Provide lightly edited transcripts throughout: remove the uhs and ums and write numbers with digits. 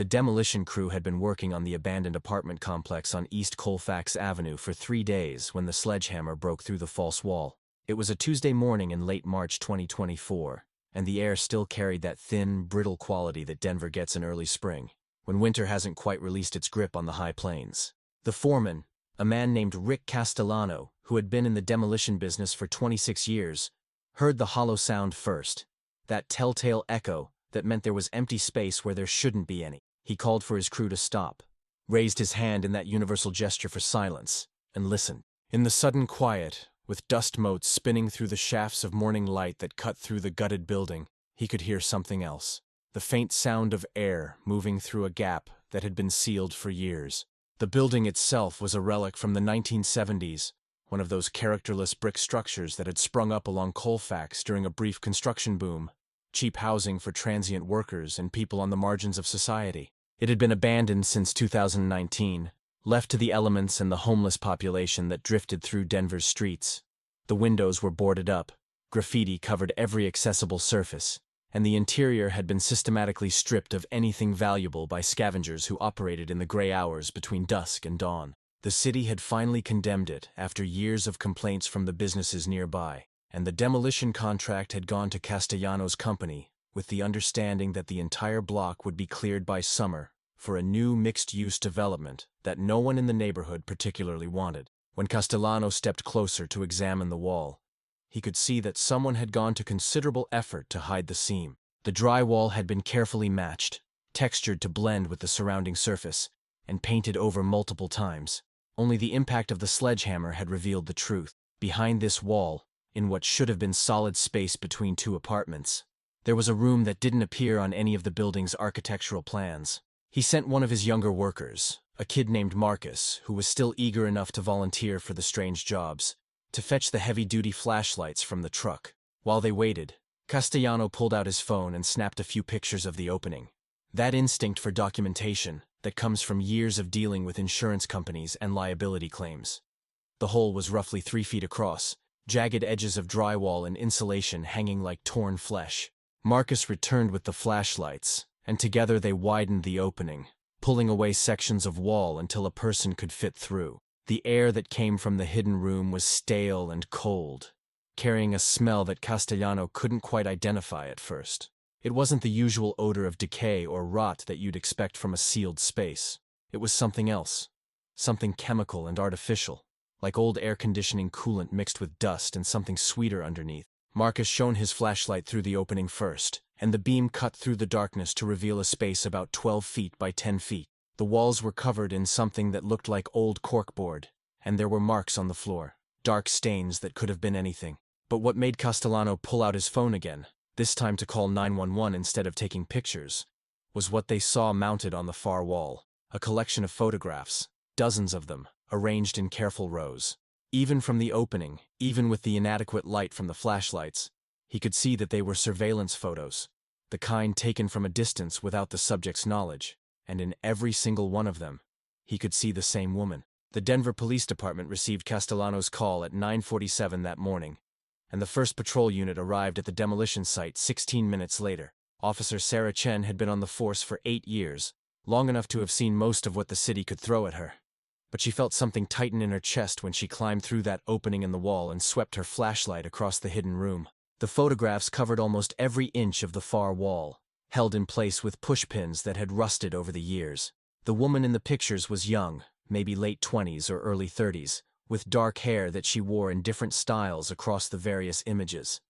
The demolition crew had been working on the abandoned apartment complex on East Colfax Avenue for 3 days when the sledgehammer broke through the false wall. It was a Tuesday morning in late March 2024, and the air still carried that thin, brittle quality that Denver gets in early spring, when winter hasn't quite released its grip on the high plains. The foreman, a man named Rick Castellano, who had been in the demolition business for 26 years, heard the hollow sound first, that telltale echo that meant there was empty space where there shouldn't be any. He called for his crew to stop, raised his hand in that universal gesture for silence, and listened. In the sudden quiet, with dust motes spinning through the shafts of morning light that cut through the gutted building, he could hear something else. The faint sound of air moving through a gap that had been sealed for years. The building itself was a relic from the 1970s, one of those characterless brick structures that had sprung up along Colfax during a brief construction boom, cheap housing for transient workers and people on the margins of society. It had been abandoned since 2019, left to the elements and the homeless population that drifted through Denver's streets. The windows were boarded up, graffiti covered every accessible surface, and the interior had been systematically stripped of anything valuable by scavengers who operated in the gray hours between dusk and dawn. The city had finally condemned it after years of complaints from the businesses nearby, and the demolition contract had gone to Castellano's company, with the understanding that the entire block would be cleared by summer for a new mixed-use development that no one in the neighborhood particularly wanted. When Castellano stepped closer to examine the wall, he could see that someone had gone to considerable effort to hide the seam. The drywall had been carefully matched, textured to blend with the surrounding surface, and painted over multiple times. Only the impact of the sledgehammer had revealed the truth. Behind this wall, in what should have been solid space between two apartments, there was a room that didn't appear on any of the building's architectural plans. He sent one of his younger workers, a kid named Marcus, who was still eager enough to volunteer for the strange jobs, to fetch the heavy-duty flashlights from the truck. While they waited, Castellano pulled out his phone and snapped a few pictures of the opening. That instinct for documentation that comes from years of dealing with insurance companies and liability claims. The hole was roughly 3 feet across, jagged edges of drywall and insulation hanging like torn flesh. Marcus returned with the flashlights, and together they widened the opening, pulling away sections of wall until a person could fit through. The air that came from the hidden room was stale and cold, carrying a smell that Castellano couldn't quite identify at first. It wasn't the usual odor of decay or rot that you'd expect from a sealed space. It was something else, something chemical and artificial, like old air conditioning coolant mixed with dust and something sweeter underneath. Marcus shone his flashlight through the opening first, and the beam cut through the darkness to reveal a space about 12 feet by 10 feet. The walls were covered in something that looked like old corkboard, and there were marks on the floor, dark stains that could have been anything. But what made Castellano pull out his phone again, this time to call 911 instead of taking pictures, was what they saw mounted on the far wall. A collection of photographs, dozens of them, arranged in careful rows. Even from the opening, even with the inadequate light from the flashlights, he could see that they were surveillance photos, the kind taken from a distance without the subject's knowledge, and in every single one of them, he could see the same woman. The Denver Police Department received Castellano's call at 9:47 that morning, and the first patrol unit arrived at the demolition site 16 minutes later. Officer Sarah Chen had been on the force for 8 years, long enough to have seen most of what the city could throw at her. But she felt something tighten in her chest when she climbed through that opening in the wall and swept her flashlight across the hidden room. The photographs covered almost every inch of the far wall, held in place with pushpins that had rusted over the years. The woman in the pictures was young, maybe late 20s or early 30s, with dark hair that she wore in different styles across the various images.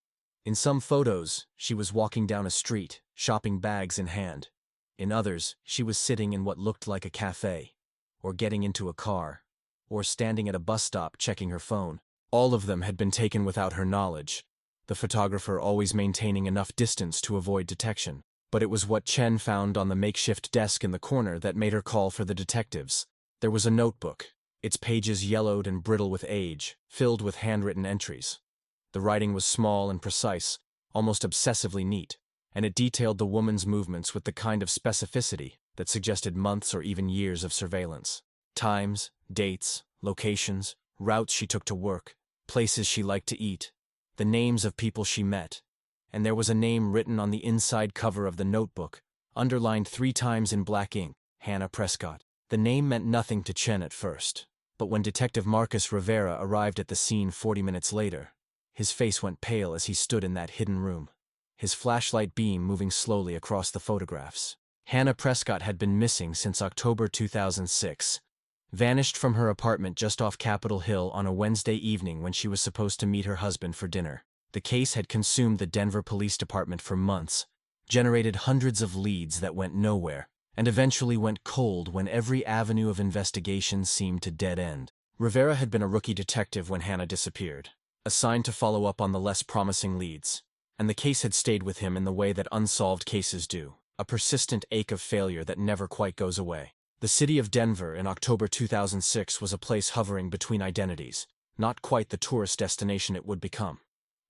In some photos, she was walking down a street, shopping bags in hand. In others, she was sitting in what looked like a cafe, or getting into a car, or standing at a bus stop checking her phone. All of them had been taken without her knowledge, the photographer always maintaining enough distance to avoid detection. But it was what Chen found on the makeshift desk in the corner that made her call for the detectives. There was a notebook, its pages yellowed and brittle with age, filled with handwritten entries. The writing was small and precise, almost obsessively neat, and it detailed the woman's movements with the kind of specificity that suggested months or even years of surveillance. Times, dates, locations, routes she took to work, places she liked to eat, the names of people she met, and there was a name written on the inside cover of the notebook underlined 3 times in black ink, Hannah Prescott. The name meant nothing to Chen at first, but when Detective Marcus Rivera arrived at the scene 40 minutes later, his face went pale as he stood in that hidden room, his flashlight beam moving slowly across the photographs. Hannah Prescott had been missing since October 2006, vanished from her apartment just off Capitol Hill on a Wednesday evening when she was supposed to meet her husband for dinner. The case had consumed the Denver Police Department for months, generated hundreds of leads that went nowhere, and eventually went cold when every avenue of investigation seemed to dead end. Rivera had been a rookie detective when Hannah disappeared, assigned to follow up on the less promising leads, and the case had stayed with him in the way that unsolved cases do, a persistent ache of failure that never quite goes away. The city of Denver in October 2006 was a place hovering between identities, not quite the tourist destination it would become,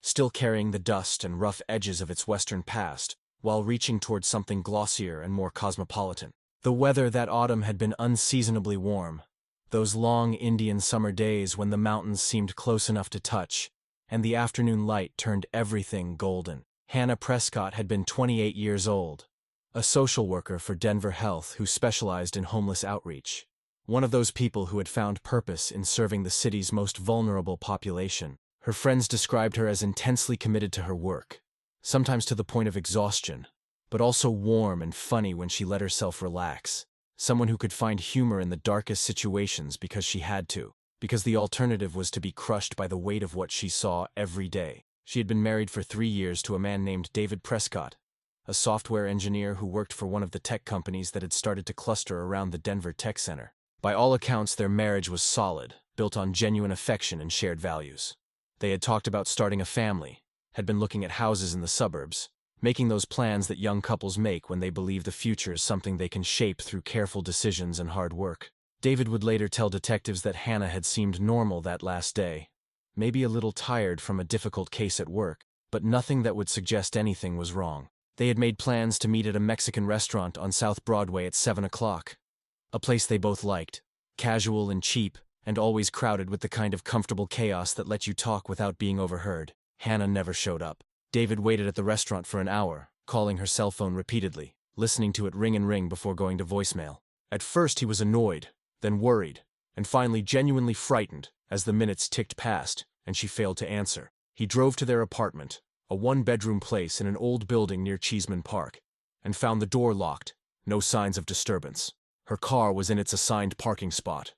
still carrying the dust and rough edges of its western past, while reaching towards something glossier and more cosmopolitan. The weather that autumn had been unseasonably warm, those long Indian summer days when the mountains seemed close enough to touch, and the afternoon light turned everything golden. Hannah Prescott had been 28 years old, a social worker for Denver Health who specialized in homeless outreach, one of those people who had found purpose in serving the city's most vulnerable population. Her friends described her as intensely committed to her work, sometimes to the point of exhaustion, but also warm and funny when she let herself relax, someone who could find humor in the darkest situations because she had to, because the alternative was to be crushed by the weight of what she saw every day. She had been married for 3 years to a man named David Prescott, a software engineer who worked for one of the tech companies that had started to cluster around the Denver Tech Center. By all accounts, their marriage was solid, built on genuine affection and shared values. They had talked about starting a family, had been looking at houses in the suburbs, making those plans that young couples make when they believe the future is something they can shape through careful decisions and hard work. David would later tell detectives that Hannah had seemed normal that last day, maybe a little tired from a difficult case at work, but nothing that would suggest anything was wrong. They had made plans to meet at a Mexican restaurant on South Broadway at 7 o'clock, a place they both liked, casual and cheap, and always crowded with the kind of comfortable chaos that lets you talk without being overheard. Hannah never showed up. David waited at the restaurant for an hour, calling her cell phone repeatedly, listening to it ring and ring before going to voicemail. At first he was annoyed, then worried, and finally genuinely frightened as the minutes ticked past and she failed to answer. He drove to their apartment, a 1-bedroom place in an old building near Cheeseman Park, and found the door locked, no signs of disturbance. Her car was in its assigned parking spot.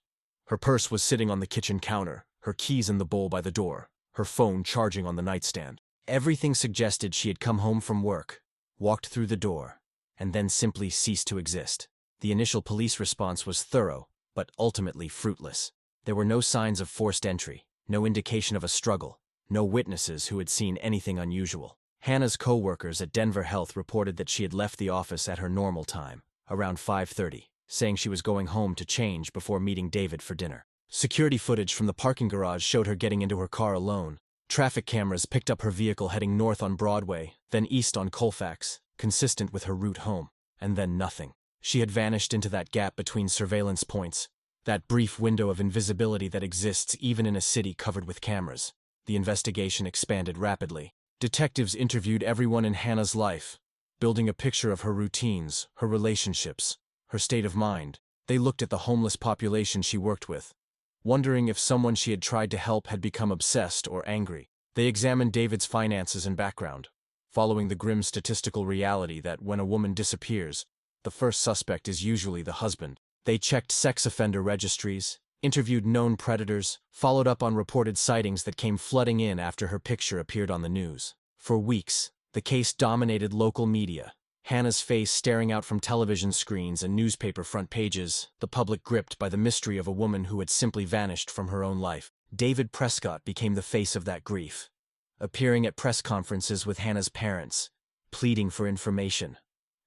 Her purse was sitting on the kitchen counter, her keys in the bowl by the door, her phone charging on the nightstand. Everything suggested she had come home from work, walked through the door, and then simply ceased to exist. The initial police response was thorough, but ultimately fruitless. There were no signs of forced entry, no indication of a struggle, no witnesses who had seen anything unusual. Hannah's co-workers at Denver Health reported that she had left the office at her normal time, around 5:30, saying she was going home to change before meeting David for dinner. Security footage from the parking garage showed her getting into her car alone. Traffic cameras picked up her vehicle heading north on Broadway, then east on Colfax, consistent with her route home, and then nothing. She had vanished into that gap between surveillance points, that brief window of invisibility that exists even in a city covered with cameras. The investigation expanded rapidly. Detectives interviewed everyone in Hannah's life, building a picture of her routines, her relationships, her state of mind. They looked at the homeless population she worked with, wondering if someone she had tried to help had become obsessed or angry. They examined David's finances and background, following the grim statistical reality that when a woman disappears, the first suspect is usually the husband. They checked sex offender registries, interviewed known predators, followed up on reported sightings that came flooding in after her picture appeared on the news. For weeks, the case dominated local media. Hannah's face staring out from television screens and newspaper front pages, the public gripped by the mystery of a woman who had simply vanished from her own life. David Prescott became the face of that grief, appearing at press conferences with Hannah's parents, pleading for information,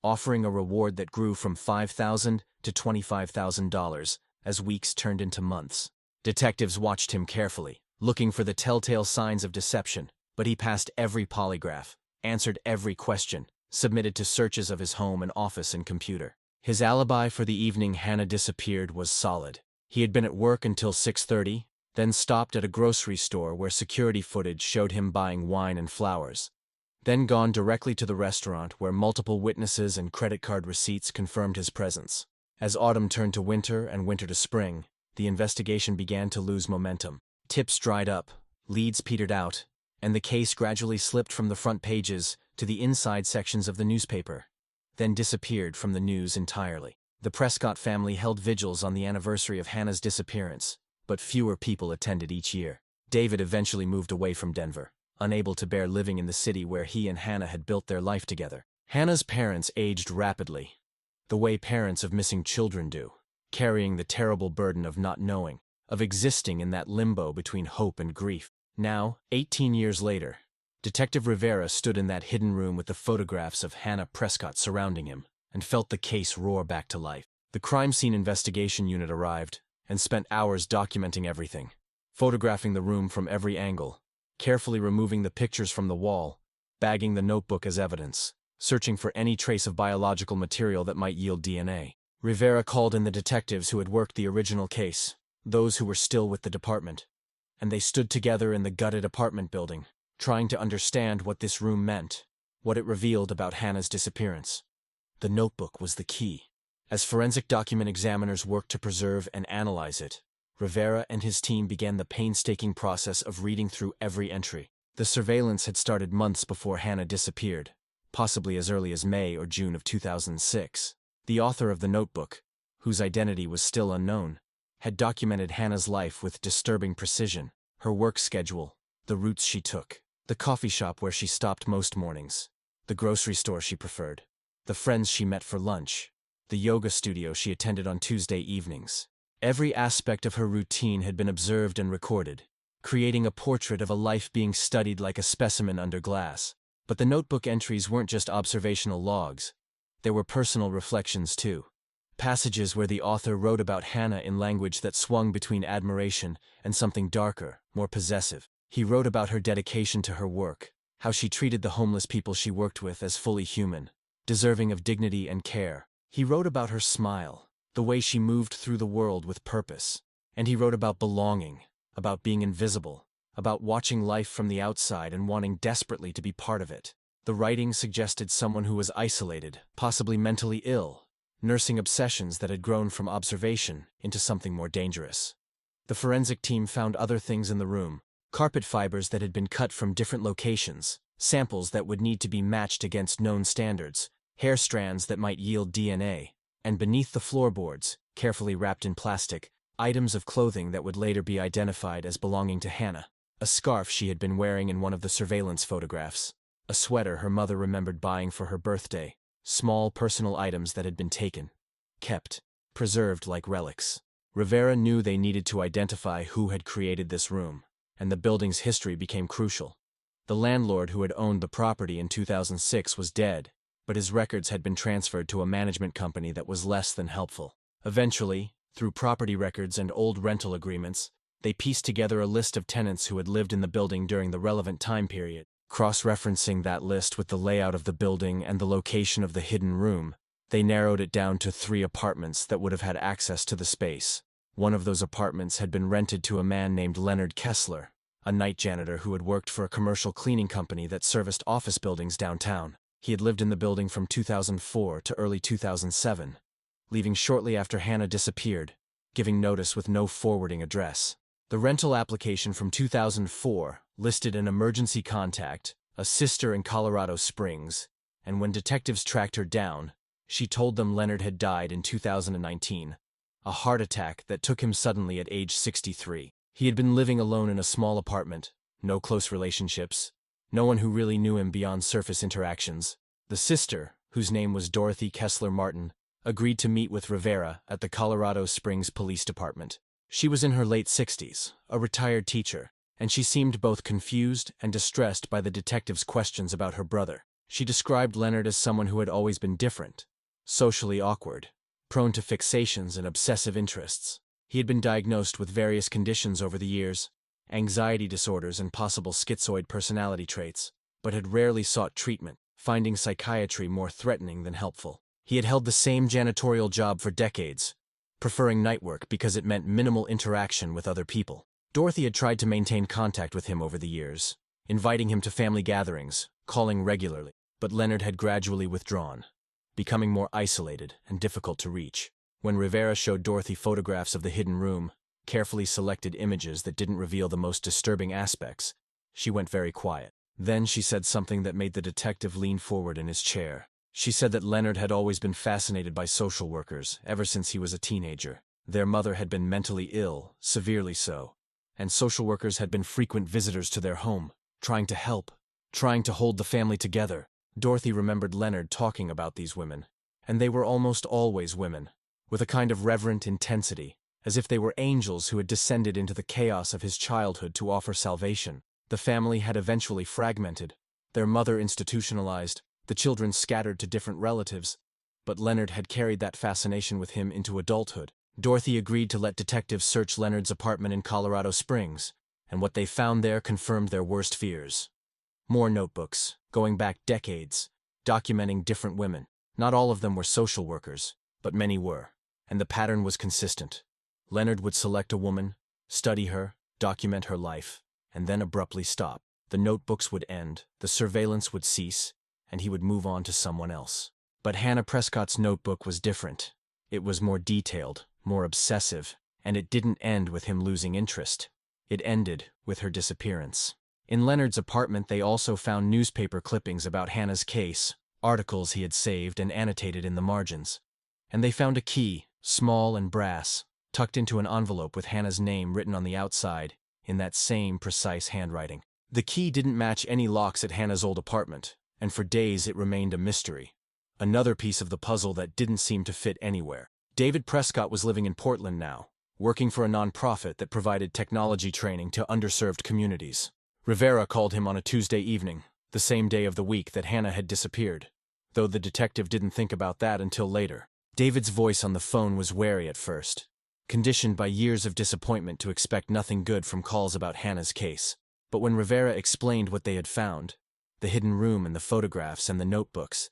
offering a reward that grew from $5,000 to $25,000 as weeks turned into months. Detectives watched him carefully, looking for the telltale signs of deception, but he passed every polygraph, answered every question, submitted to searches of his home and office and computer. His alibi for the evening Hannah disappeared was solid. He had been at work until 6:30, then stopped at a grocery store where security footage showed him buying wine and flowers. then gone directly to the restaurant where multiple witnesses and credit card receipts confirmed his presence. As autumn turned to winter and winter to spring, the investigation began to lose momentum. Tips dried up, leads petered out, and the case gradually slipped from the front pages to the inside sections of the newspaper, then disappeared from the news entirely. The Prescott family held vigils on the anniversary of Hannah's disappearance, but fewer people attended each year. David eventually moved away from Denver, unable to bear living in the city where he and Hannah had built their life together. Hannah's parents aged rapidly, the way parents of missing children do, carrying the terrible burden of not knowing, of existing in that limbo between hope and grief. Now, 18 years later, Detective Rivera stood in that hidden room with the photographs of Hannah Prescott surrounding him and felt the case roar back to life. The crime scene investigation unit arrived and spent hours documenting everything, photographing the room from every angle, carefully removing the pictures from the wall, bagging the notebook as evidence, searching for any trace of biological material that might yield DNA. Rivera called in the detectives who had worked the original case, those who were still with the department, and they stood together in the gutted apartment building, trying to understand what this room meant, what it revealed about Hannah's disappearance. The notebook was the key. As forensic document examiners worked to preserve and analyze it, Rivera and his team began the painstaking process of reading through every entry. The surveillance had started months before Hannah disappeared, possibly as early as May or June of 2006. The author of the notebook, whose identity was still unknown, had documented Hannah's life with disturbing precision: her work schedule, the routes she took, the coffee shop where she stopped most mornings, the grocery store she preferred, the friends she met for lunch, the yoga studio she attended on Tuesday evenings. Every aspect of her routine had been observed and recorded, creating a portrait of a life being studied like a specimen under glass. But the notebook entries weren't just observational logs. There were personal reflections too. Passages where the author wrote about Hannah in language that swung between admiration and something darker, more possessive. He wrote about her dedication to her work, how she treated the homeless people she worked with as fully human, deserving of dignity and care. He wrote about her smile, the way she moved through the world with purpose. And he wrote about belonging, about being invisible, about watching life from the outside and wanting desperately to be part of it. The writing suggested someone who was isolated, possibly mentally ill, nursing obsessions that had grown from observation into something more dangerous. The forensic team found other things in the room: carpet fibers that had been cut from different locations, samples that would need to be matched against known standards, hair strands that might yield DNA, and beneath the floorboards, carefully wrapped in plastic, items of clothing that would later be identified as belonging to Hannah. A scarf she had been wearing in one of the surveillance photographs, a sweater her mother remembered buying for her birthday, small personal items that had been taken, kept, preserved like relics. Rivera knew they needed to identify who had created this room, and the building's history became crucial. The landlord who had owned the property in 2006 was dead, but his records had been transferred to a management company that was less than helpful. Eventually, through property records and old rental agreements, they pieced together a list of tenants who had lived in the building during the relevant time period. Cross-referencing that list with the layout of the building and the location of the hidden room, they narrowed it down to 3 apartments that would have had access to the space. One of those apartments had been rented to a man named Leonard Kessler, a night janitor who had worked for a commercial cleaning company that serviced office buildings downtown. He had lived in the building from 2004 to early 2007, leaving shortly after Hannah disappeared, giving notice with no forwarding address. The rental application from 2004 listed an emergency contact, a sister in Colorado Springs, and when detectives tracked her down, she told them Leonard had died in 2019, a heart attack that took him suddenly at age 63. He had been living alone in a small apartment, no close relationships, no one who really knew him beyond surface interactions. The sister, whose name was Dorothy Kessler Martin, agreed to meet with Rivera at the Colorado Springs Police Department. She was in her late 60s, a retired teacher, and she seemed both confused and distressed by the detective's questions about her brother. She described Leonard as someone who had always been different, socially awkward, prone to fixations and obsessive interests. He had been diagnosed with various conditions over the years, anxiety disorders and possible schizoid personality traits, but had rarely sought treatment, finding psychiatry more threatening than helpful. He had held the same janitorial job for decades, preferring night work because it meant minimal interaction with other people. Dorothy had tried to maintain contact with him over the years, inviting him to family gatherings, calling regularly. But Leonard had gradually withdrawn, becoming more isolated and difficult to reach. When Rivera showed Dorothy photographs of the hidden room, carefully selected images that didn't reveal the most disturbing aspects, she went very quiet. Then she said something that made the detective lean forward in his chair. She said that Leonard had always been fascinated by social workers ever since he was a teenager. Their mother had been mentally ill, severely so, and social workers had been frequent visitors to their home, trying to help, trying to hold the family together. Dorothy remembered Leonard talking about these women, and they were almost always women, with a kind of reverent intensity, as if they were angels who had descended into the chaos of his childhood to offer salvation. The family had eventually fragmented, their mother institutionalized, the children scattered to different relatives, but Leonard had carried that fascination with him into adulthood. Dorothy agreed to let detectives search Leonard's apartment in Colorado Springs, and what they found there confirmed their worst fears. More notebooks, going back decades, documenting different women. Not all of them were social workers, but many were, and the pattern was consistent. Leonard would select a woman, study her, document her life, and then abruptly stop. The notebooks would end, the surveillance would cease, and he would move on to someone else. But Hannah Prescott's notebook was different. It was more detailed, more obsessive, and it didn't end with him losing interest. It ended with her disappearance. In Leonard's apartment, they also found newspaper clippings about Hannah's case, articles he had saved and annotated in the margins. And they found a key, small and brass, tucked into an envelope with Hannah's name written on the outside, in that same precise handwriting. The key didn't match any locks at Hannah's old apartment, and for days it remained a mystery. Another piece of the puzzle that didn't seem to fit anywhere. David Prescott was living in Portland now, working for a nonprofit that provided technology training to underserved communities. Rivera called him on a Tuesday evening, the same day of the week that Hannah had disappeared, though the detective didn't think about that until later. David's voice on the phone was wary at first, conditioned by years of disappointment to expect nothing good from calls about Hannah's case. But when Rivera explained what they had found, the hidden room and the photographs and the notebooks,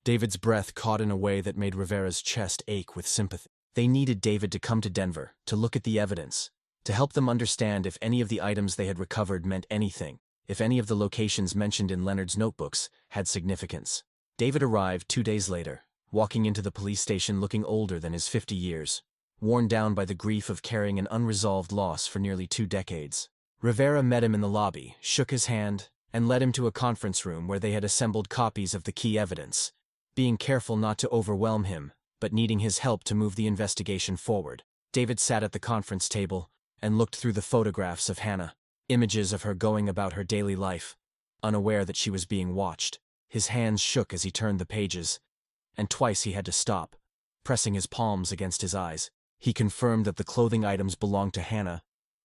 David's breath caught in a way that made Rivera's chest ache with sympathy. They needed David to come to Denver, to look at the evidence, to help them understand if any of the items they had recovered meant anything, if any of the locations mentioned in Leonard's notebooks had significance. David arrived 2 days later, walking into the police station looking older than his 50 years, worn down by the grief of carrying an unresolved loss for nearly 2 decades. Rivera met him in the lobby, shook his hand, and led him to a conference room where they had assembled copies of the key evidence, being careful not to overwhelm him, but needing his help to move the investigation forward. David sat at the conference table and looked through the photographs of Hannah, images of her going about her daily life, unaware that she was being watched. His hands shook as he turned the pages, and twice he had to stop, pressing his palms against his eyes. He confirmed that the clothing items belonged to Hannah,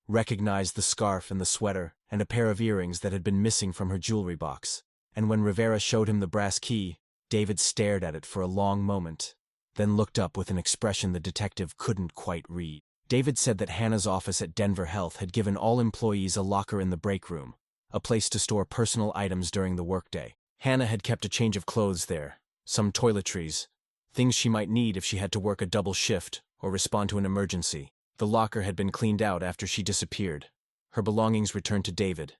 recognized the scarf and the sweater and a pair of earrings that had been missing from her jewelry box. And when Rivera showed him the brass key, David stared at it for a long moment, then looked up with an expression the detective couldn't quite read. David said that Hannah's office at Denver Health had given all employees a locker in the break room, a place to store personal items during the workday. Hannah had kept a change of clothes there, some toiletries, things she might need if she had to work a double shift or respond to an emergency. The locker had been cleaned out after she disappeared. Her belongings returned to David,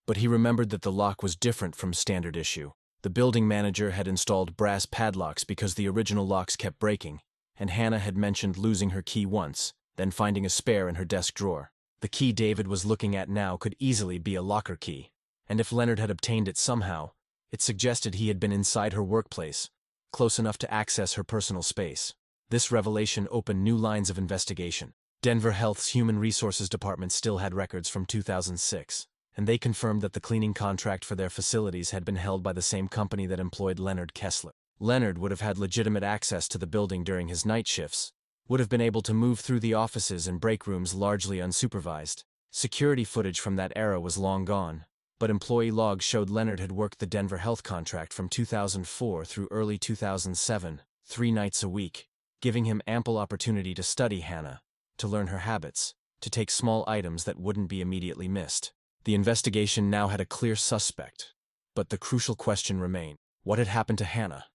but he remembered that the lock was different from standard issue. The building manager had installed brass padlocks because the original locks kept breaking, and Hannah had mentioned losing her key once, then finding a spare in her desk drawer. The key David was looking at now could easily be a locker key, and if Leonard had obtained it somehow, it suggested he had been inside her workplace, close enough to access her personal space. This revelation opened new lines of investigation. Denver Health's Human Resources Department still had records from 2006, and they confirmed that the cleaning contract for their facilities had been held by the same company that employed Leonard Kessler. Leonard would have had legitimate access to the building during his night shifts, would have been able to move through the offices and break rooms largely unsupervised. Security footage from that era was long gone, but employee logs showed Leonard had worked the Denver Health contract from 2004 through early 2007, 3 nights a week, giving him ample opportunity to study Hannah, to learn her habits, to take small items that wouldn't be immediately missed. The investigation now had a clear suspect, but the crucial question remained: what had happened to Hannah?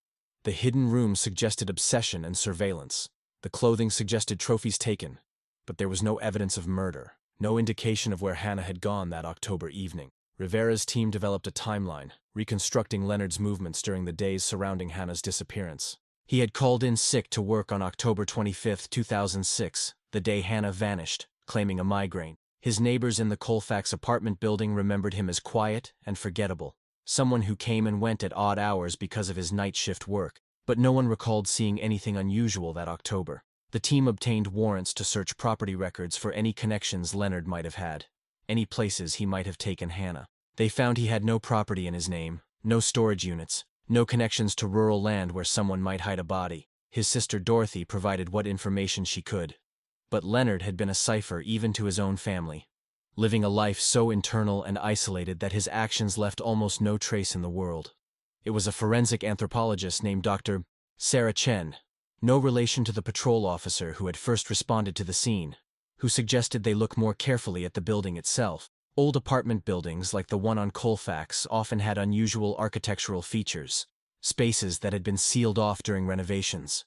The hidden room suggested obsession and surveillance. The clothing suggested trophies taken, but there was no evidence of murder, no indication of where Hannah had gone that October evening. Rivera's team developed a timeline, reconstructing Leonard's movements during the days surrounding Hannah's disappearance. He had called in sick to work on October 25, 2006, the day Hannah vanished, claiming a migraine. His neighbors in the Colfax apartment building remembered him as quiet and forgettable, someone who came and went at odd hours because of his night shift work, but no one recalled seeing anything unusual that October. The team obtained warrants to search property records for any connections Leonard might have had, any places he might have taken Hannah. They found he had no property in his name, no storage units, no connections to rural land where someone might hide a body. His sister Dorothy provided what information she could. But Leonard had been a cipher even to his own family, living a life so internal and isolated that his actions left almost no trace in the world. It was a forensic anthropologist named Dr. Sarah Chen, no relation to the patrol officer who had first responded to the scene, who suggested they look more carefully at the building itself. Old apartment buildings like the one on Colfax often had unusual architectural features, spaces that had been sealed off during renovations,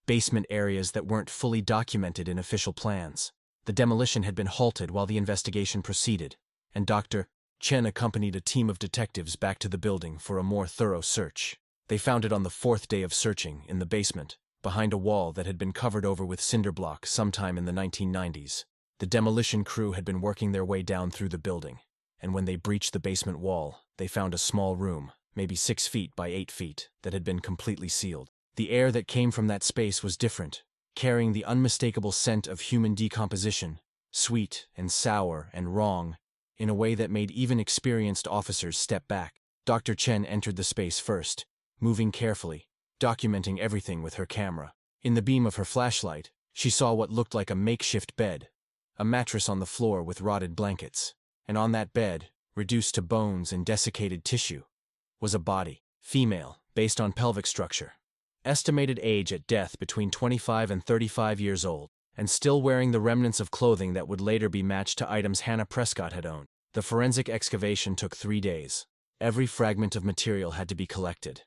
basement areas that weren't fully documented in official plans. The demolition had been halted while the investigation proceeded, and Dr. Chen accompanied a team of detectives back to the building for a more thorough search. They found it on the fourth day of searching, in the basement, behind a wall that had been covered over with cinder block sometime in the 1990s. The demolition crew had been working their way down through the building, and when they breached the basement wall, they found a small room, maybe 6 feet by 8 feet, that had been completely sealed. The air that came from that space was different, carrying the unmistakable scent of human decomposition, sweet and sour and wrong, in a way that made even experienced officers step back. Dr. Chen entered the space first, moving carefully, documenting everything with her camera. In the beam of her flashlight, she saw what looked like a makeshift bed, a mattress on the floor with rotted blankets, and on that bed, reduced to bones and desiccated tissue, was a body, female, based on pelvic structure. Estimated age at death between 25 and 35 years old, and still wearing the remnants of clothing that would later be matched to items Hannah Prescott had owned. The forensic excavation took 3 days. Every fragment of material had to be collected,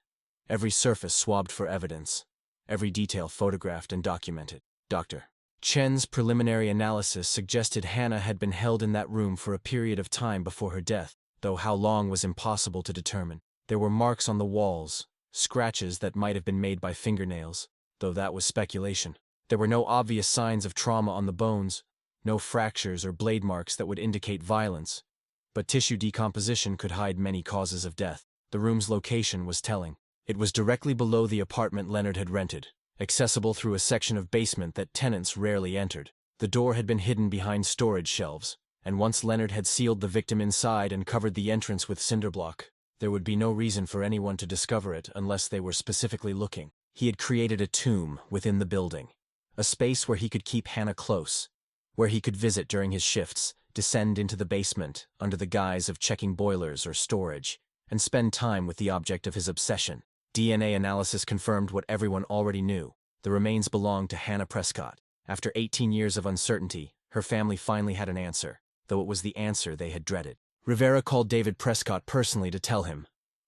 every surface swabbed for evidence, every detail photographed and documented. Dr. Chen's preliminary analysis suggested Hannah had been held in that room for a period of time before her death, though how long was impossible to determine. There were marks on the walls, scratches that might have been made by fingernails, though that was speculation. There were no obvious signs of trauma on the bones, no fractures or blade marks that would indicate violence, but tissue decomposition could hide many causes of death. The room's location was telling. It was directly below the apartment Leonard had rented, accessible through a section of basement that tenants rarely entered. The door had been hidden behind storage shelves, and once Leonard had sealed the victim inside and covered the entrance with cinder block, there would be no reason for anyone to discover it unless they were specifically looking. He had created a tomb within the building, a space where he could keep Hannah close, where he could visit during his shifts, descend into the basement under the guise of checking boilers or storage, and spend time with the object of his obsession. DNA analysis confirmed what everyone already knew. The remains belonged to Hannah Prescott. After 18 years of uncertainty, her family finally had an answer, though it was the answer they had dreaded. Rivera called David Prescott personally to tell him,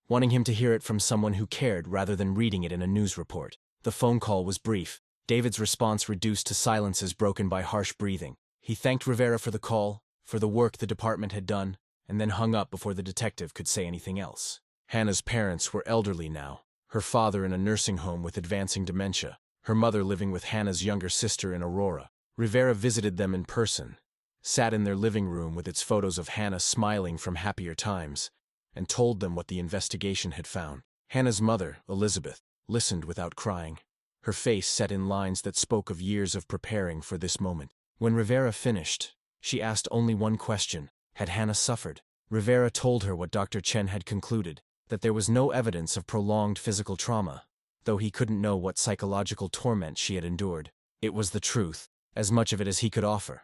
wanting him to hear it from someone who cared rather than reading it in a news report. The phone call was brief. David's response reduced to silences broken by harsh breathing. He thanked Rivera for the call, for the work the department had done, and then hung up before the detective could say anything else. Hannah's parents were elderly now, her father in a nursing home with advancing dementia, her mother living with Hannah's younger sister in Aurora. Rivera visited them in person, sat in their living room with its photos of Hannah smiling from happier times, and told them what the investigation had found. Hannah's mother, Elizabeth, listened without crying, her face set in lines that spoke of years of preparing for this moment. When Rivera finished, she asked only one question: had Hannah suffered? Rivera told her what Dr. Chen had concluded, that there was no evidence of prolonged physical trauma, though he couldn't know what psychological torment she had endured. It was the truth, as much of it as he could offer,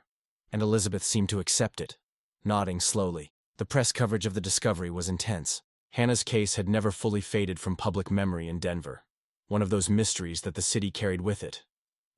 and Elizabeth seemed to accept it, nodding slowly. The press coverage of the discovery was intense. Hannah's case had never fully faded from public memory in Denver, one of those mysteries that the city carried with it,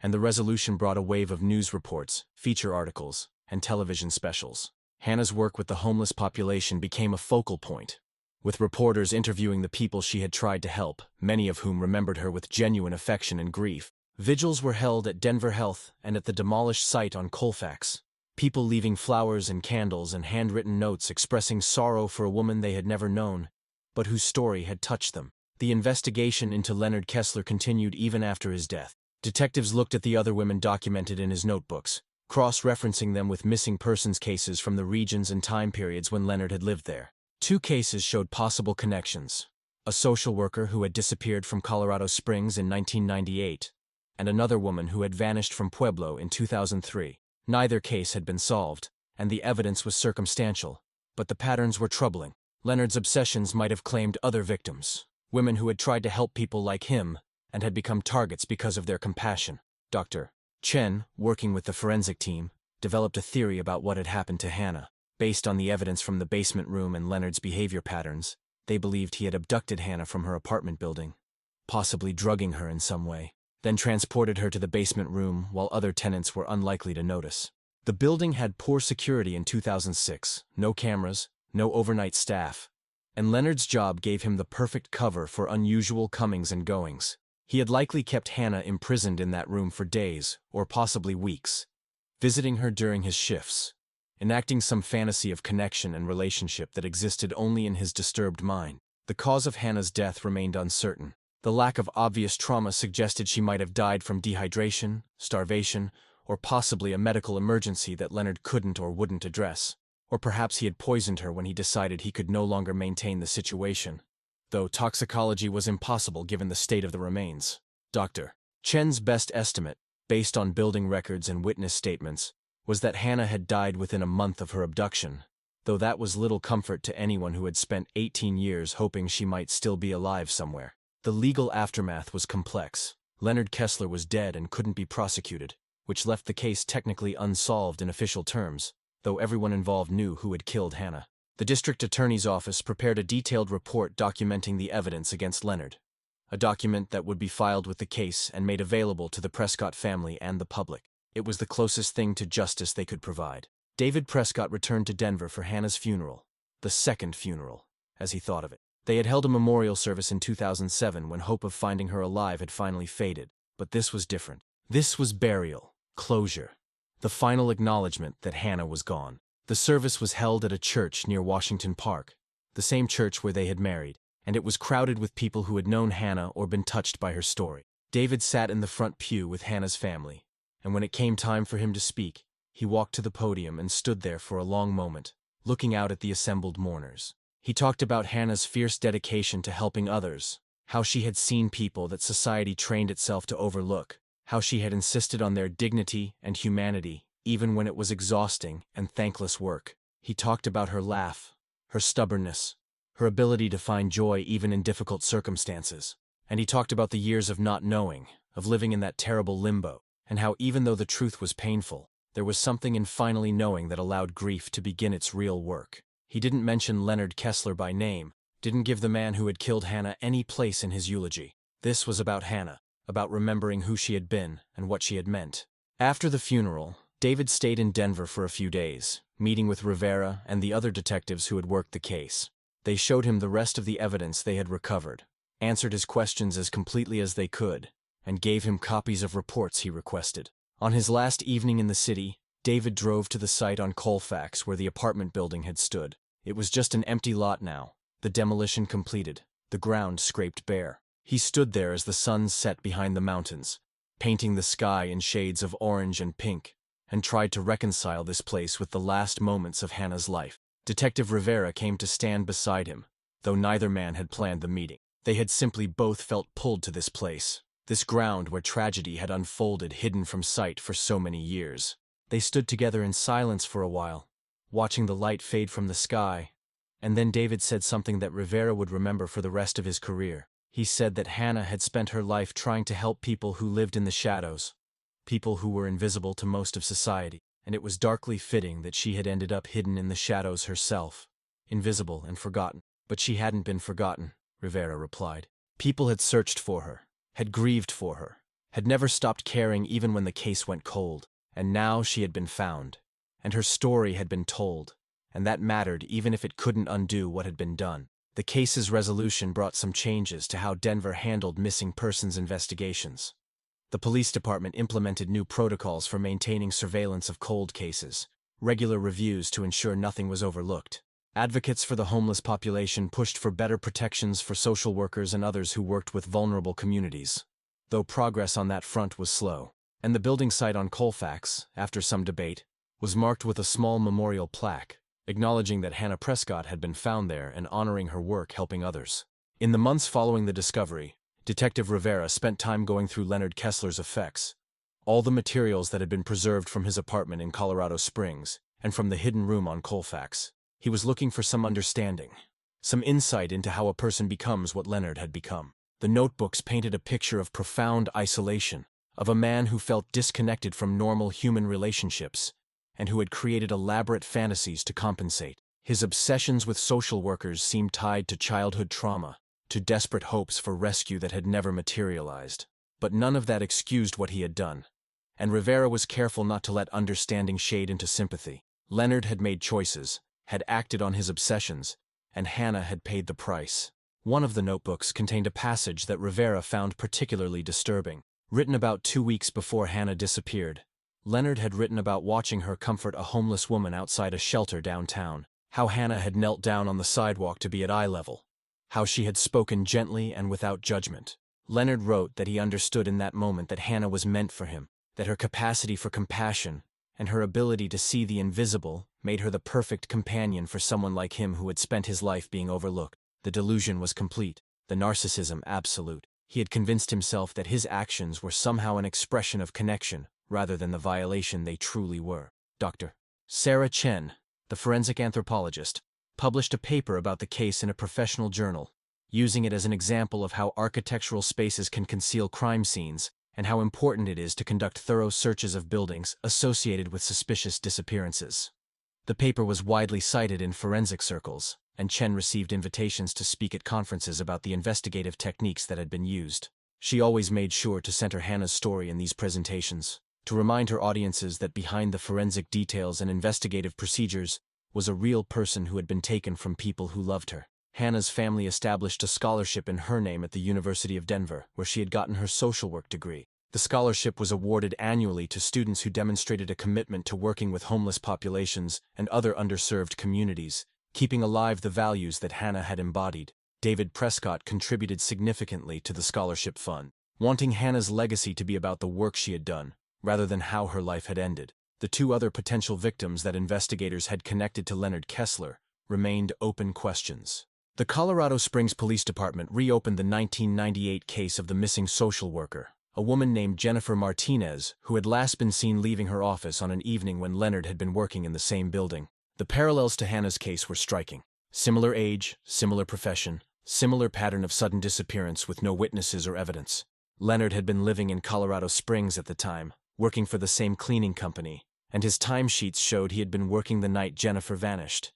and the resolution brought a wave of news reports, feature articles, and television specials. Hannah's work with the homeless population became a focal point, with reporters interviewing the people she had tried to help, many of whom remembered her with genuine affection and grief. Vigils were held at Denver Health and at the demolished site on Colfax, People leaving flowers and candles and handwritten notes expressing sorrow for a woman they had never known, but whose story had touched them. The investigation into Leonard Kessler continued even after his death. Detectives looked at the other women documented in his notebooks, cross-referencing them with missing persons cases from the regions and time periods when Leonard had lived there. 2 cases showed possible connections: a social worker who had disappeared from Colorado Springs in 1998, and another woman who had vanished from Pueblo in 2003. Neither case had been solved, and the evidence was circumstantial, but the patterns were troubling. Leonard's obsessions might have claimed other victims, women who had tried to help people like him and had become targets because of their compassion. Dr. Chen, working with the forensic team, developed a theory about what had happened to Hannah. Based on the evidence from the basement room and Leonard's behavior patterns, they believed he had abducted Hannah from her apartment building, possibly drugging her in some way, then transported her to the basement room while other tenants were unlikely to notice. The building had poor security in 2006, no cameras, no overnight staff, and Leonard's job gave him the perfect cover for unusual comings and goings. He had likely kept Hannah imprisoned in that room for days, or possibly weeks, visiting her during his shifts, enacting some fantasy of connection and relationship that existed only in his disturbed mind. The cause of Hannah's death remained uncertain. The lack of obvious trauma suggested she might have died from dehydration, starvation, or possibly a medical emergency that Leonard couldn't or wouldn't address. Or perhaps he had poisoned her when he decided he could no longer maintain the situation, though toxicology was impossible given the state of the remains. Dr. Chen's best estimate, based on building records and witness statements, was that Hannah had died within a month of her abduction, though that was little comfort to anyone who had spent 18 years hoping she might still be alive somewhere. The legal aftermath was complex. Leonard Kessler was dead and couldn't be prosecuted, which left the case technically unsolved in official terms, though everyone involved knew who had killed Hannah. The district attorney's office prepared a detailed report documenting the evidence against Leonard, a document that would be filed with the case and made available to the Prescott family and the public. It was the closest thing to justice they could provide. David Prescott returned to Denver for Hannah's funeral, the second funeral, as he thought of it. They had held a memorial service in 2007 when hope of finding her alive had finally faded, but this was different. This was burial, closure, the final acknowledgement that Hannah was gone. The service was held at a church near Washington Park, the same church where they had married, and it was crowded with people who had known Hannah or been touched by her story. David sat in the front pew with Hannah's family, and when it came time for him to speak, he walked to the podium and stood there for a long moment, looking out at the assembled mourners. He talked about Hannah's fierce dedication to helping others, how she had seen people that society trained itself to overlook, how she had insisted on their dignity and humanity, even when it was exhausting and thankless work. He talked about her laugh, her stubbornness, her ability to find joy even in difficult circumstances. And he talked about the years of not knowing, of living in that terrible limbo, and how even though the truth was painful, there was something in finally knowing that allowed grief to begin its real work. He didn't mention Leonard Kessler by name, didn't give the man who had killed Hannah any place in his eulogy. This was about Hannah, about remembering who she had been and what she had meant. After the funeral, David stayed in Denver for a few days, meeting with Rivera and the other detectives who had worked the case. They showed him the rest of the evidence they had recovered, answered his questions as completely as they could, and gave him copies of reports he requested. On his last evening in the city, David drove to the site on Colfax where the apartment building had stood. It was just an empty lot now, the demolition completed, the ground scraped bare. He stood there as the sun set behind the mountains, painting the sky in shades of orange and pink, and tried to reconcile this place with the last moments of Hannah's life. Detective Rivera came to stand beside him, though neither man had planned the meeting. They had simply both felt pulled to this place, this ground where tragedy had unfolded hidden from sight for so many years. They stood together in silence for a while, watching the light fade from the sky, and then David said something that Rivera would remember for the rest of his career. He said that Hannah had spent her life trying to help people who lived in the shadows, people who were invisible to most of society, and it was darkly fitting that she had ended up hidden in the shadows herself, invisible and forgotten. But she hadn't been forgotten, Rivera replied. People had searched for her, had grieved for her, had never stopped caring even when the case went cold. And now she had been found, and her story had been told, and that mattered even if it couldn't undo what had been done. The case's resolution brought some changes to how Denver handled missing persons investigations. The police department implemented new protocols for maintaining surveillance of cold cases, regular reviews to ensure nothing was overlooked. Advocates for the homeless population pushed for better protections for social workers and others who worked with vulnerable communities, though progress on that front was slow. And the building site on Colfax, after some debate, was marked with a small memorial plaque, acknowledging that Hannah Prescott had been found there and honoring her work helping others. In the months following the discovery, Detective Rivera spent time going through Leonard Kessler's effects, all the materials that had been preserved from his apartment in Colorado Springs and from the hidden room on Colfax. He was looking for some understanding, some insight into how a person becomes what Leonard had become. The notebooks painted a picture of profound isolation, of a man who felt disconnected from normal human relationships, and who had created elaborate fantasies to compensate. His obsessions with social workers seemed tied to childhood trauma, to desperate hopes for rescue that had never materialized. But none of that excused what he had done, and Rivera was careful not to let understanding shade into sympathy. Leonard had made choices, had acted on his obsessions, and Hannah had paid the price. One of the notebooks contained a passage that Rivera found particularly disturbing. Written about 2 weeks before Hannah disappeared, Leonard had written about watching her comfort a homeless woman outside a shelter downtown, how Hannah had knelt down on the sidewalk to be at eye level, how she had spoken gently and without judgment. Leonard wrote that he understood in that moment that Hannah was meant for him, that her capacity for compassion and her ability to see the invisible made her the perfect companion for someone like him who had spent his life being overlooked. The delusion was complete, the narcissism absolute. He had convinced himself that his actions were somehow an expression of connection, rather than the violation they truly were. Dr. Sarah Chen, the forensic anthropologist, published a paper about the case in a professional journal, using it as an example of how architectural spaces can conceal crime scenes and how important it is to conduct thorough searches of buildings associated with suspicious disappearances. The paper was widely cited in forensic circles, and Chen received invitations to speak at conferences about the investigative techniques that had been used. She always made sure to center Hannah's story in these presentations, to remind her audiences that behind the forensic details and investigative procedures was a real person who had been taken from people who loved her. Hannah's family established a scholarship in her name at the University of Denver, where she had gotten her social work degree. The scholarship was awarded annually to students who demonstrated a commitment to working with homeless populations and other underserved communities, keeping alive the values that Hannah had embodied. David Prescott contributed significantly to the scholarship fund, wanting Hannah's legacy to be about the work she had done, rather than how her life had ended. The 2 other potential victims that investigators had connected to Leonard Kessler remained open questions. The Colorado Springs Police Department reopened the 1998 case of the missing social worker, a woman named Jennifer Martinez, who had last been seen leaving her office on an evening when Leonard had been working in the same building. The parallels to Hannah's case were striking. Similar age, similar profession, similar pattern of sudden disappearance with no witnesses or evidence. Leonard had been living in Colorado Springs at the time, working for the same cleaning company, and his timesheets showed he had been working the night Jennifer vanished.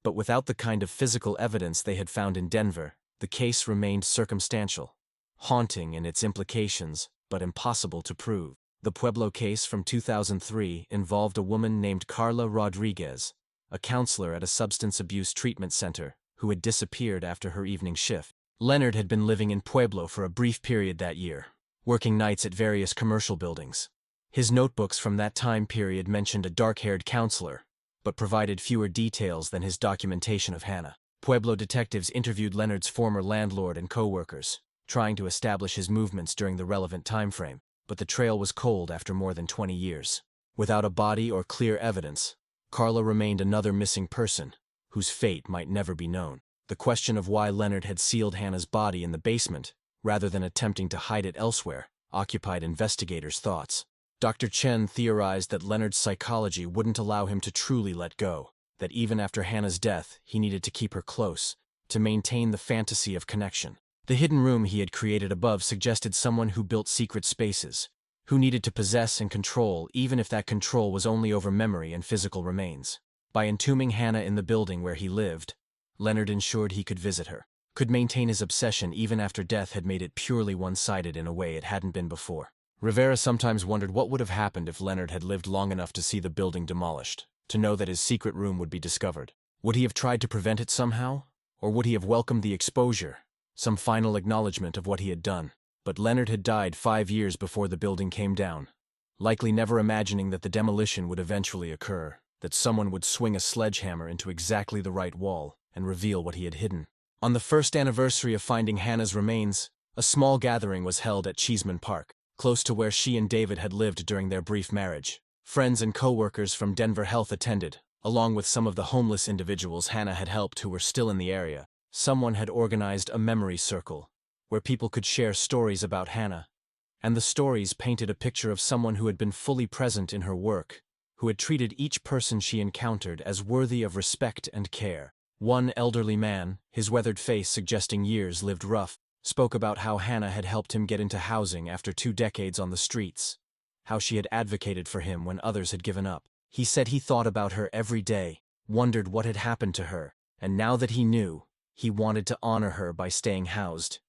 But without the kind of physical evidence they had found in Denver, the case remained circumstantial, haunting in its implications, but impossible to prove. The Pueblo case from 2003 involved a woman named Carla Rodriguez, a counselor at a substance abuse treatment center, who had disappeared after her evening shift. Leonard had been living in Pueblo for a brief period that year, working nights at various commercial buildings. His notebooks from that time period mentioned a dark-haired counselor, but provided fewer details than his documentation of Hannah. Pueblo detectives interviewed Leonard's former landlord and co-workers, trying to establish his movements during the relevant time frame, but the trail was cold after more than 20 years. Without a body or clear evidence, Carla remained another missing person, whose fate might never be known. The question of why Leonard had sealed Hannah's body in the basement, rather than attempting to hide it elsewhere, occupied investigators' thoughts. Dr. Chen theorized that Leonard's psychology wouldn't allow him to truly let go, that even after Hannah's death, he needed to keep her close, to maintain the fantasy of connection. The hidden room he had created above suggested someone who built secret spaces, who needed to possess and control even if that control was only over memory and physical remains. By entombing Hannah in the building where he lived, Leonard ensured he could visit her, could maintain his obsession even after death had made it purely one-sided in a way it hadn't been before. Rivera sometimes wondered what would have happened if Leonard had lived long enough to see the building demolished, to know that his secret room would be discovered. Would he have tried to prevent it somehow? Or would he have welcomed the exposure, some final acknowledgement of what he had done? But Leonard had died 5 years before the building came down, likely never imagining that the demolition would eventually occur. that someone would swing a sledgehammer into exactly the right wall and reveal what he had hidden. On the first anniversary of finding Hannah's remains, a small gathering was held at Cheeseman Park, close to where she and David had lived during their brief marriage. Friends and co-workers from Denver Health attended, along with some of the homeless individuals Hannah had helped who were still in the area. Someone had organized a memory circle, where people could share stories about Hannah, and the stories painted a picture of someone who had been fully present in her work, who had treated each person she encountered as worthy of respect and care. One elderly man, his weathered face suggesting years lived rough, spoke about how Hannah had helped him get into housing after 2 decades on the streets, how she had advocated for him when others had given up. He said he thought about her every day, wondered what had happened to her, and now that he knew, he wanted to honor her by staying housed,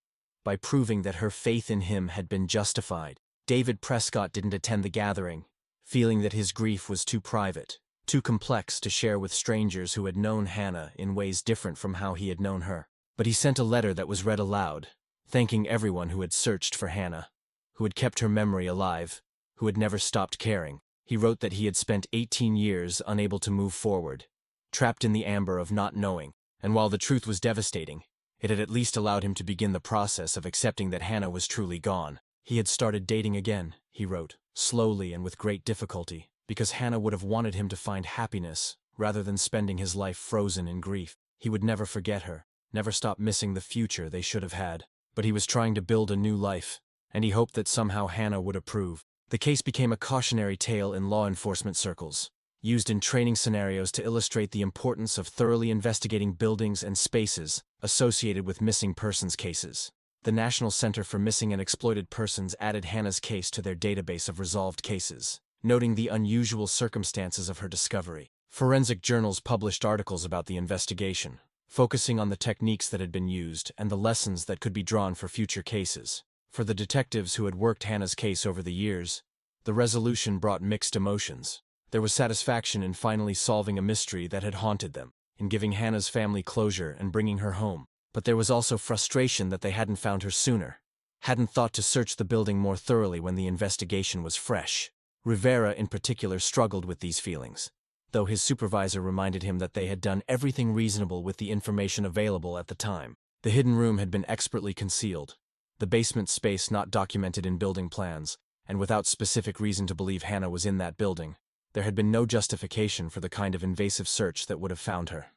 by proving that her faith in him had been justified. David Prescott didn't attend the gathering, feeling that his grief was too private, too complex to share with strangers who had known Hannah in ways different from how he had known her. But he sent a letter that was read aloud, thanking everyone who had searched for Hannah, who had kept her memory alive, who had never stopped caring. He wrote that he had spent 18 years unable to move forward, trapped in the amber of not knowing, and while the truth was devastating, it had at least allowed him to begin the process of accepting that Hannah was truly gone. He had started dating again, he wrote, slowly and with great difficulty, because Hannah would have wanted him to find happiness rather than spending his life frozen in grief. He would never forget her, never stop missing the future they should have had. But he was trying to build a new life, and he hoped that somehow Hannah would approve. The case became a cautionary tale in law enforcement circles, used in training scenarios to illustrate the importance of thoroughly investigating buildings and spaces associated with missing persons cases. The National Center for Missing and Exploited Persons added Hannah's case to their database of resolved cases, noting the unusual circumstances of her discovery. Forensic journals published articles about the investigation, focusing on the techniques that had been used and the lessons that could be drawn for future cases. For the detectives who had worked Hannah's case over the years, the resolution brought mixed emotions. There was satisfaction in finally solving a mystery that had haunted them, in giving Hannah's family closure and bringing her home. But there was also frustration that they hadn't found her sooner, hadn't thought to search the building more thoroughly when the investigation was fresh. Rivera in particular struggled with these feelings, though his supervisor reminded him that they had done everything reasonable with the information available at the time. The hidden room had been expertly concealed, the basement space not documented in building plans, and without specific reason to believe Hannah was in that building. There had been no justification for the kind of invasive search that would have found her.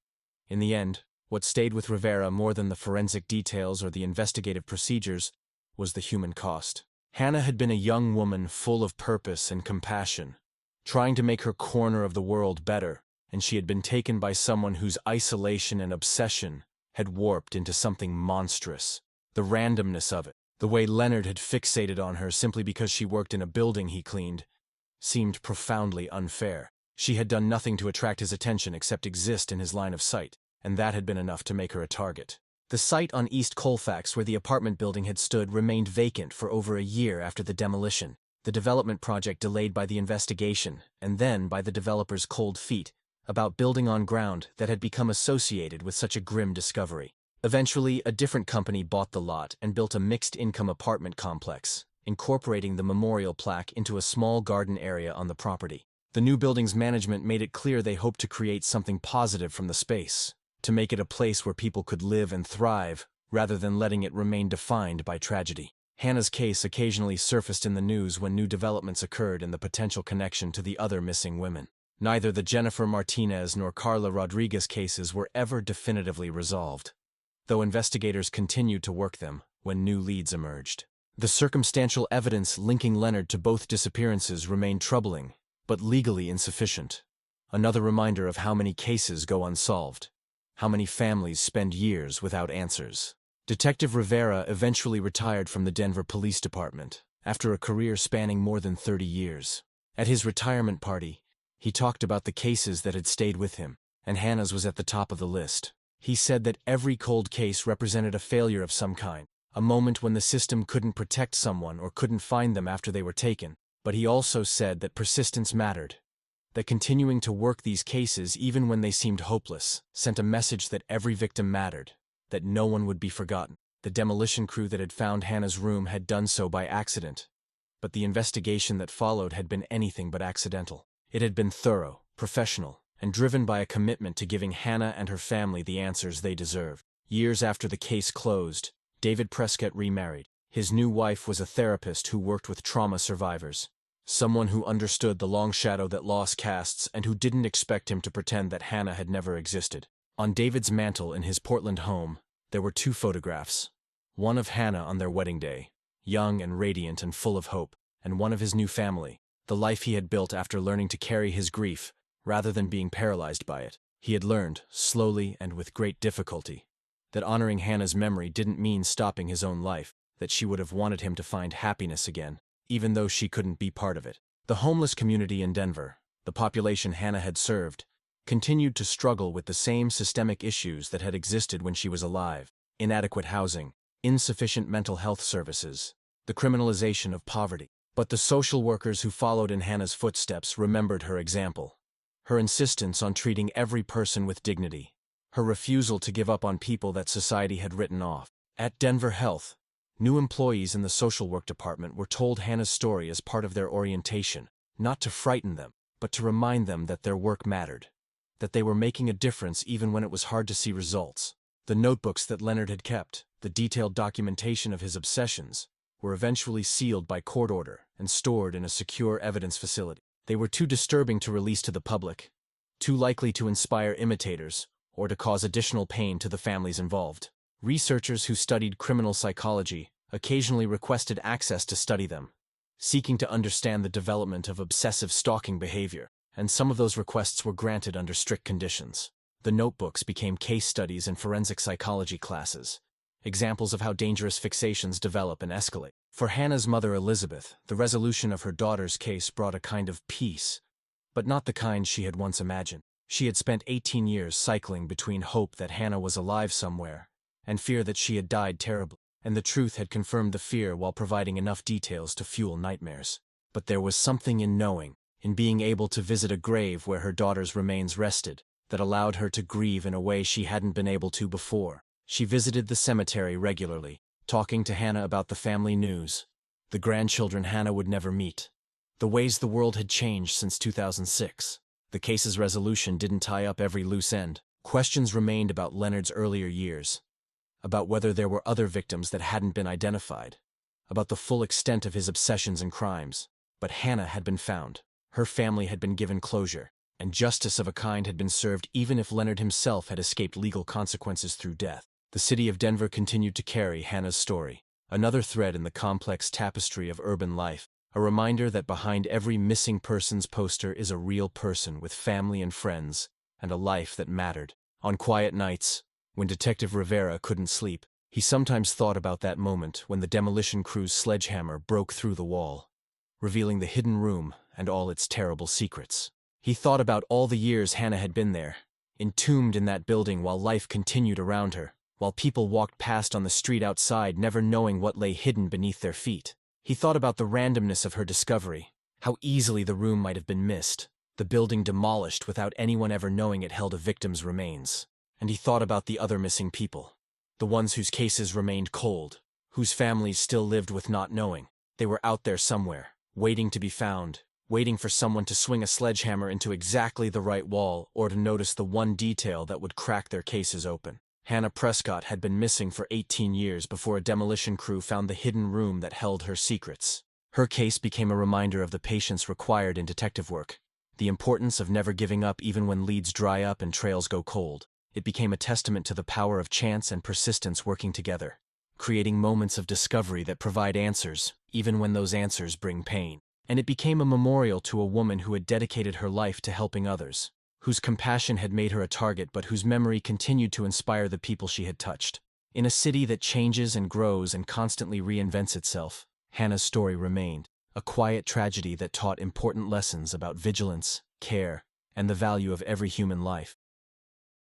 In the end, what stayed with Rivera more than the forensic details or the investigative procedures was the human cost. Hannah had been a young woman full of purpose and compassion, trying to make her corner of the world better, and she had been taken by someone whose isolation and obsession had warped into something monstrous. The randomness of it, the way Leonard had fixated on her simply because she worked in a building he cleaned, seemed profoundly unfair. She had done nothing to attract his attention except exist in his line of sight, and that had been enough to make her a target. The site on East Colfax where the apartment building had stood remained vacant for over a year after the demolition, the development project delayed by the investigation, and then by the developer's cold feet about building on ground that had become associated with such a grim discovery. Eventually, a different company bought the lot and built a mixed-income apartment complex, incorporating the memorial plaque into a small garden area on the property. The new building's management made it clear they hoped to create something positive from the space, to make it a place where people could live and thrive, rather than letting it remain defined by tragedy. Hannah's case occasionally surfaced in the news when new developments occurred in the potential connection to the other missing women. Neither the Jennifer Martinez nor Carla Rodriguez cases were ever definitively resolved, though investigators continued to work them when new leads emerged. The circumstantial evidence linking Leonard to both disappearances remained troubling, but legally insufficient. Another reminder of how many cases go unsolved, how many families spend years without answers. Detective Rivera eventually retired from the Denver Police Department, after a career spanning more than 30 years. At his retirement party, he talked about the cases that had stayed with him, and Hannah's was at the top of the list. He said that every cold case represented a failure of some kind, a moment when the system couldn't protect someone or couldn't find them after they were taken. But he also said that persistence mattered, that continuing to work these cases even when they seemed hopeless sent a message that every victim mattered, that no one would be forgotten. The demolition crew that had found Hannah's room had done so by accident, but the investigation that followed had been anything but accidental. It had been thorough, professional, and driven by a commitment to giving Hannah and her family the answers they deserved. Years after the case closed, David Prescott remarried. His new wife was a therapist who worked with trauma survivors, someone who understood the long shadow that loss casts and who didn't expect him to pretend that Hannah had never existed. On David's mantel in his Portland home, there were 2 photographs. One of Hannah on their wedding day, young and radiant and full of hope, and one of his new family, the life he had built after learning to carry his grief rather than being paralyzed by it. He had learned, slowly and with great difficulty, that honoring Hannah's memory didn't mean stopping his own life, that she would have wanted him to find happiness again, even though she couldn't be part of it. The homeless community in Denver, the population Hannah had served, continued to struggle with the same systemic issues that had existed when she was alive: inadequate housing, insufficient mental health services, the criminalization of poverty. But the social workers who followed in Hannah's footsteps remembered her example, her insistence on treating every person with dignity, her refusal to give up on people that society had written off. At Denver Health, new employees in the social work department were told Hannah's story as part of their orientation, not to frighten them, but to remind them that their work mattered, that they were making a difference even when it was hard to see results. The notebooks that Leonard had kept, the detailed documentation of his obsessions, were eventually sealed by court order and stored in a secure evidence facility. They were too disturbing to release to the public, too likely to inspire imitators, or to cause additional pain to the families involved. Researchers who studied criminal psychology occasionally requested access to study them, seeking to understand the development of obsessive stalking behavior, and some of those requests were granted under strict conditions. The notebooks became case studies in forensic psychology classes, examples of how dangerous fixations develop and escalate. For Hannah's mother Elizabeth, the resolution of her daughter's case brought a kind of peace, but not the kind she had once imagined. She had spent 18 years cycling between hope that Hannah was alive somewhere and fear that she had died terribly, and the truth had confirmed the fear while providing enough details to fuel nightmares. But there was something in knowing, in being able to visit a grave where her daughter's remains rested, that allowed her to grieve in a way she hadn't been able to before. She visited the cemetery regularly, talking to Hannah about the family news, the grandchildren Hannah would never meet, the ways the world had changed since 2006. The case's resolution didn't tie up every loose end. Questions remained about Leonard's earlier years, about whether there were other victims that hadn't been identified, about the full extent of his obsessions and crimes. But Hannah had been found. Her family had been given closure, and justice of a kind had been served even if Leonard himself had escaped legal consequences through death. The city of Denver continued to carry Hannah's story, another thread in the complex tapestry of urban life, a reminder that behind every missing persons poster is a real person with family and friends, and a life that mattered. On quiet nights, when Detective Rivera couldn't sleep, he sometimes thought about that moment when the demolition crew's sledgehammer broke through the wall, revealing the hidden room and all its terrible secrets. He thought about all the years Hannah had been there, entombed in that building while life continued around her, while people walked past on the street outside never knowing what lay hidden beneath their feet. He thought about the randomness of her discovery, how easily the room might have been missed, the building demolished without anyone ever knowing it held a victim's remains. And he thought about the other missing people, the ones whose cases remained cold, whose families still lived with not knowing. They were out there somewhere, waiting to be found, waiting for someone to swing a sledgehammer into exactly the right wall or to notice the one detail that would crack their cases open. Hannah Prescott had been missing for 18 years before a demolition crew found the hidden room that held her secrets. Her case became a reminder of the patience required in detective work, the importance of never giving up even when leads dry up and trails go cold. It became a testament to the power of chance and persistence working together, creating moments of discovery that provide answers, even when those answers bring pain. And it became a memorial to a woman who had dedicated her life to helping others, whose compassion had made her a target but whose memory continued to inspire the people she had touched. In a city that changes and grows and constantly reinvents itself, Hannah's story remained, a quiet tragedy that taught important lessons about vigilance, care, and the value of every human life.